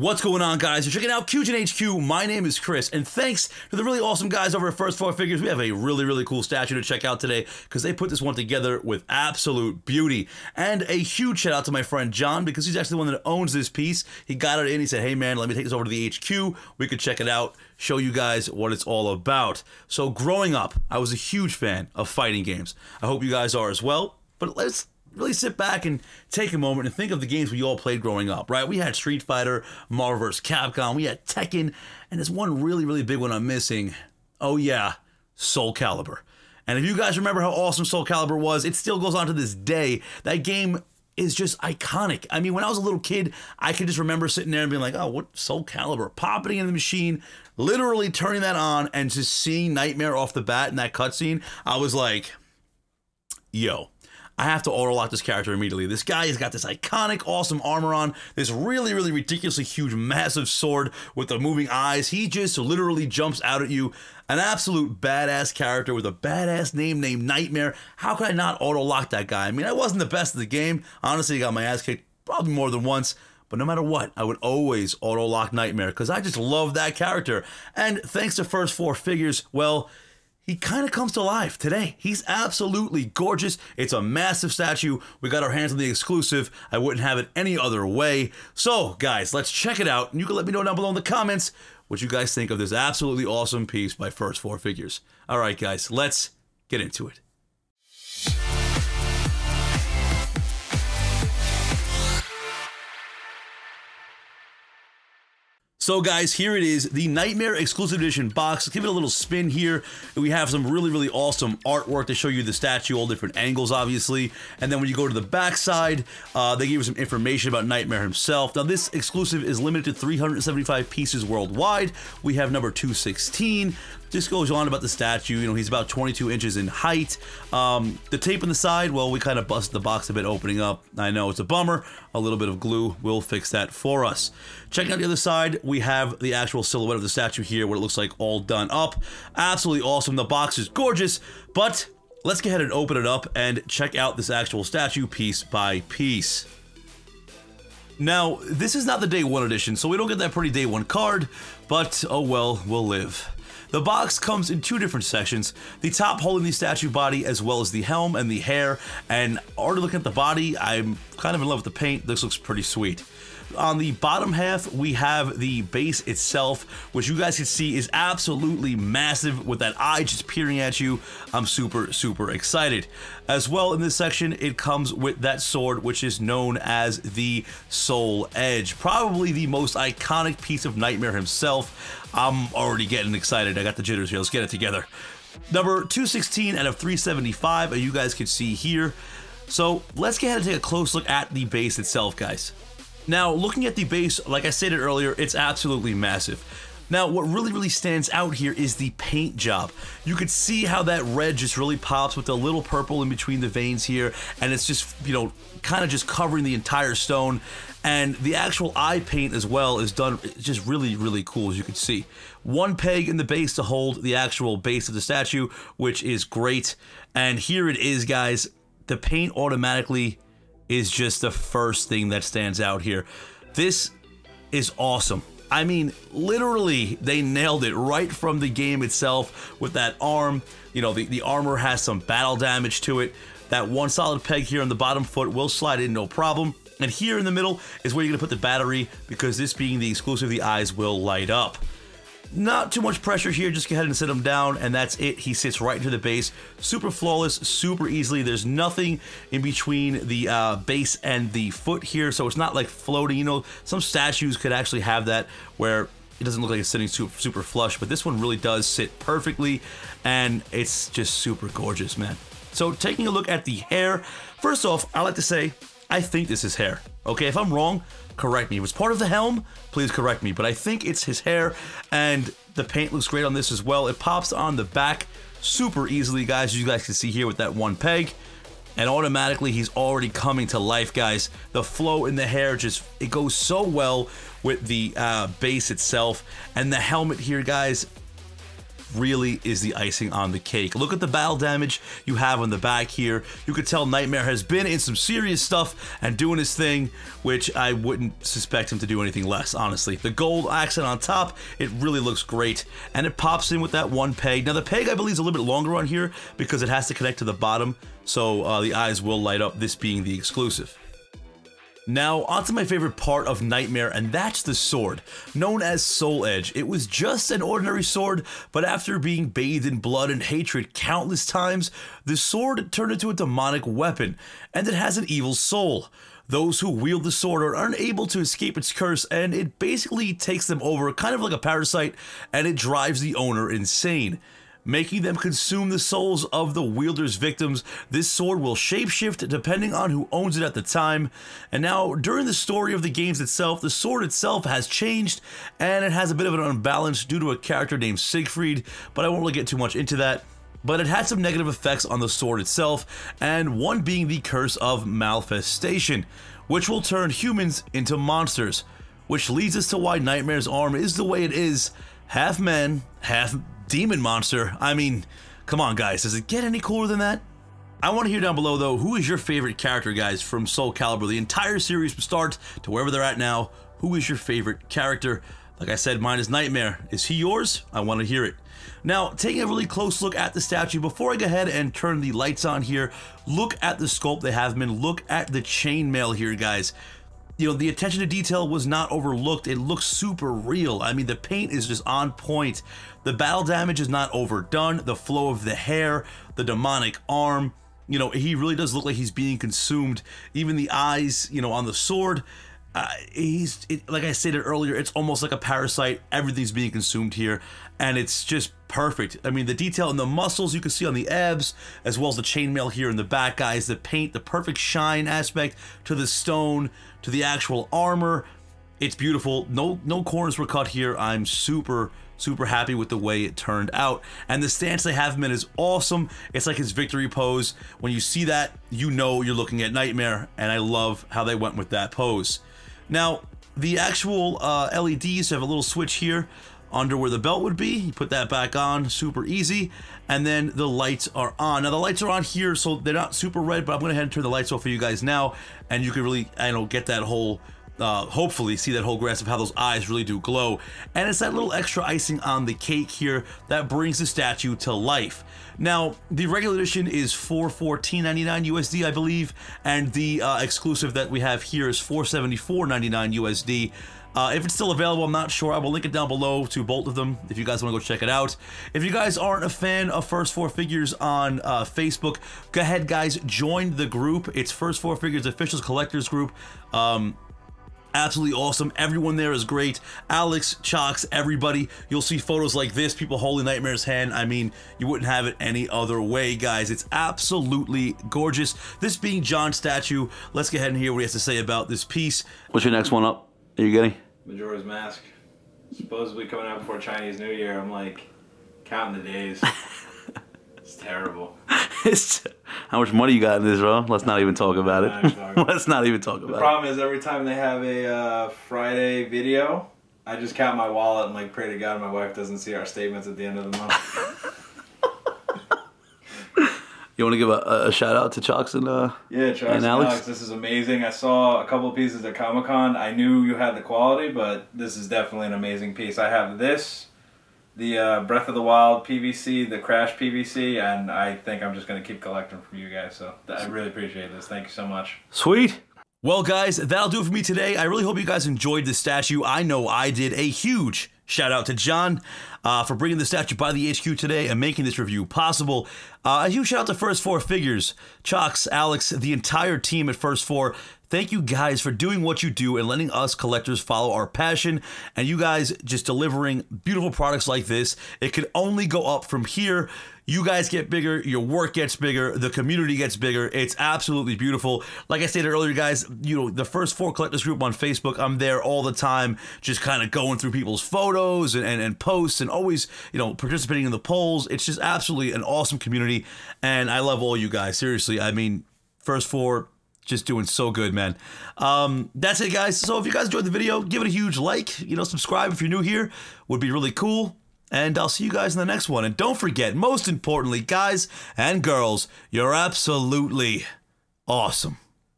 What's going on, guys? You're checking out Kyujin HQ. My name is Chris, and thanks to the really awesome guys over at First Four Figures, we have a really cool statue to check out today because they put this one together with absolute beauty. And a huge shout out to my friend John because he's actually the one that owns this piece. He got it in, he said, hey man, let me take this over to the HQ. We could check it out, show you guys what it's all about. So growing up, I was a huge fan of fighting games. I hope you guys are as well, but let's really sit back and take a moment and think of the games we all played growing up, right? We had Street Fighter, Marvel vs. Capcom, we had Tekken, and there's one really big one I'm missing. Oh yeah, Soul Calibur. And if you guys remember how awesome Soul Calibur was, it still goes on to this day. That game is just iconic. I mean, when I was a little kid, I could just remember sitting there and being like, oh, what Soul Calibur? Popping it in the machine, literally turning that on and just seeing Nightmare off the bat in that cutscene. I was like, yo, I have to auto-lock this character immediately. This guy has got this iconic, awesome armor on, this really ridiculously huge, massive sword with the moving eyes. He just literally jumps out at you. An absolute badass character with a badass name named Nightmare. How could I not auto-lock that guy? I mean, I wasn't the best at the game. Honestly, I got my ass kicked probably more than once. But no matter what, I would always auto-lock Nightmare because I just love that character. And thanks to First Four Figures, well, he kind of comes to life today. He's absolutely gorgeous. It's a massive statue. We got our hands on the exclusive. I wouldn't have it any other way. So, guys, let's check it out. And you can let me know down below in the comments what you guys think of this absolutely awesome piece by First Four Figures. All right, guys, let's get into it. So guys, here it is, the Nightmare Exclusive Edition box. Let's give it a little spin here. We have some really awesome artwork to show you the statue, all different angles, obviously. And then when you go to the back side, they give you some information about Nightmare himself. Now, this exclusive is limited to 375 pieces worldwide. We have number 216. Just goes on about the statue. You know, he's about 22 inches in height. The tape on the side, well, we kind of busted the box a bit opening up. I know it's a bummer. A little bit of glue will fix that for us. Checking out the other side, we have the actual silhouette of the statue here, what it looks like all done up. Absolutely awesome. The box is gorgeous, but let's go ahead and open it up and check out this actual statue piece by piece. Now, this is not the day one edition, so we don't get that pretty day one card, but oh well, we'll live. The box comes in two different sections, the top holding the statue body as well as the helm and the hair, and already looking at the body, I'm kind of in love with the paint. This looks pretty sweet. On the bottom half, we have the base itself, which you guys can see is absolutely massive with that eye just peering at you. I'm super excited. As well, in this section, it comes with that sword, which is known as the Soul Edge. Probably the most iconic piece of Nightmare himself. I'm already getting excited. I got the jitters here. Let's get it together. Number 216 out of 375, as you guys can see here. So let's go ahead and take a close look at the base itself, guys. Now, looking at the base, like I stated earlier, it's absolutely massive. Now, what really stands out here is the paint job. You could see how that red just really pops with the little purple in between the veins here, and it's just, you know, kind of just covering the entire stone. And the actual eye paint as well is done just really cool, as you can see. One peg in the base to hold the actual base of the statue, which is great. And here it is, guys. The paint automatically is just the first thing that stands out here. This is awesome. I mean, literally, they nailed it right from the game itself with that arm. You know, the armor has some battle damage to it. That one solid peg here on the bottom foot will slide in no problem. And here in the middle is where you're gonna put the battery, because this being the exclusive, the eyes will light up. Not too much pressure here, just go ahead and sit him down, and that's it. He sits right into the base. Super flawless, super easily. There's nothing in between the base and the foot here, so it's not like floating. You know, some statues could actually have that where it doesn't look like it's sitting super flush, but this one really does sit perfectly, and it's just super gorgeous, man. So taking a look at the hair, first off, I like to say, I think this is hair. Okay, if I'm wrong, correct me. If it's part of the helm, please correct me. But I think it's his hair, and the paint looks great on this as well. It pops on the back super easily, guys. As you guys can see here with that one peg. And automatically, he's already coming to life, guys. The flow in the hair just, it goes so well with the base itself. And the helmet here, guys, really is the icing on the cake. Look at the battle damage you have on the back here. You could tell Nightmare has been in some serious stuff and doing his thing, which I wouldn't suspect him to do anything less, honestly. The gold accent on top, it really looks great, and it pops in with that one peg. Now the peg, I believe, is a little bit longer on here because it has to connect to the bottom, so the eyes will light up, this being the exclusive. Now, onto my favorite part of Nightmare, and that's the sword. Known as Soul Edge, it was just an ordinary sword, but after being bathed in blood and hatred countless times, the sword turned into a demonic weapon, and it has an evil soul. Those who wield the sword are unable to escape its curse, and it basically takes them over, kind of like a parasite, and it drives the owner insane, making them consume the souls of the wielder's victims. This sword will shapeshift depending on who owns it at the time. And now, during the story of the games itself, the sword itself has changed, and it has a bit of an unbalance due to a character named Siegfried, but I won't really get too much into that. But it had some negative effects on the sword itself, and one being the curse of malfestation, which will turn humans into monsters, which leads us to why Nightmare's arm is the way it is, half man, half demon monster. I mean, come on guys, does it get any cooler than that? I want to hear down below though, who is your favorite character, guys, from Soul Calibur? The entire series from start to wherever they're at now, who is your favorite character? Like I said, mine is Nightmare. Is he yours? I want to hear it. Now, taking a really close look at the statue, before I go ahead and turn the lights on here, look at the sculpt they have been, look at the chainmail here, guys. You know, the attention to detail was not overlooked. It looks super real. I mean, the paint is just on point. The battle damage is not overdone. The flow of the hair, the demonic arm, you know, he really does look like he's being consumed. Even the eyes, you know, on the sword, like I stated earlier, it's almost like a parasite. Everything's being consumed here, and it's just perfect. I mean, the detail in the muscles you can see on the abs, as well as the chainmail here in the back, guys. The paint, the perfect shine aspect to the stone, to the actual armor. It's beautiful. No corners were cut here. I'm super happy with the way it turned out, and the stance they have him in is awesome. It's like his victory pose. When you see that, you know you're looking at Nightmare, and I love how they went with that pose. Now, the actual LEDs have a little switch here under where the belt would be. You put that back on, super easy, and then the lights are on. Now, the lights are on here, so they're not super red, but I'm going to head and turn the lights off for you guys now, and you can really, get that whole, hopefully see that whole grasp of how those eyes really do glow. And it's that little extra icing on the cake here that brings the statue to life. Now, the regular edition is $414.99 USD, I believe, and the exclusive that we have here is $474.99 USD. If it's still available, I'm not sure. I will link it down below to both of them if you guys want to go check it out. If you guys aren't a fan of First Four Figures on Facebook, go ahead, guys, join the group. It's First Four Figures Officials Collectors Group. Absolutely awesome. Everyone there is great. Alex, Chalks, everybody. You'll see photos like this, people holding Nightmare's hand. I mean, you wouldn't have it any other way, guys. It's absolutely gorgeous. This being John's statue, let's go ahead and hear what he has to say about this piece. What's your next one up? Are you getting? Majora's Mask. Supposedly coming out before Chinese New Year. I'm like, counting the days. It's terrible. How much money you got in this, bro? Let's not even talk about it. Let's not even talk about it. The problem is every time they have a Friday video, I just count my wallet and like pray to God my wife doesn't see our statements at the end of the month. You want to give a shout out to Chalks and yeah, Chalks and Alex? This is amazing. I saw a couple of pieces at Comic-Con. I knew you had the quality, but this is definitely an amazing piece. I have this, the Breath of the Wild PVC, the Crash PVC, and I think I'm just going to keep collecting from you guys. So I really appreciate this. Thank you so much. Sweet. Well, guys, that'll do it for me today. I really hope you guys enjoyed this statue. I know I did. A huge shout out to John for bringing the statue by the HQ today and making this review possible. A huge shout out to First Four Figures, Chalks, Alex, the entire team at First Four. Thank you guys for doing what you do and letting us collectors follow our passion, and you guys just delivering beautiful products like this. It could only go up from here. You guys get bigger, your work gets bigger, the community gets bigger. It's absolutely beautiful. Like I stated earlier, guys, the First Four Collectors group on Facebook, I'm there all the time, just kind of going through people's photos and posts and always, participating in the polls. It's just absolutely an awesome community, and I love all you guys. Seriously, I mean, First Four, just doing so good, man. That's it, guys. So if you guys enjoyed the video, give it a huge like. Subscribe if you're new here. Would be really cool. And I'll see you guys in the next one. And don't forget, most importantly, guys and girls, you're absolutely awesome.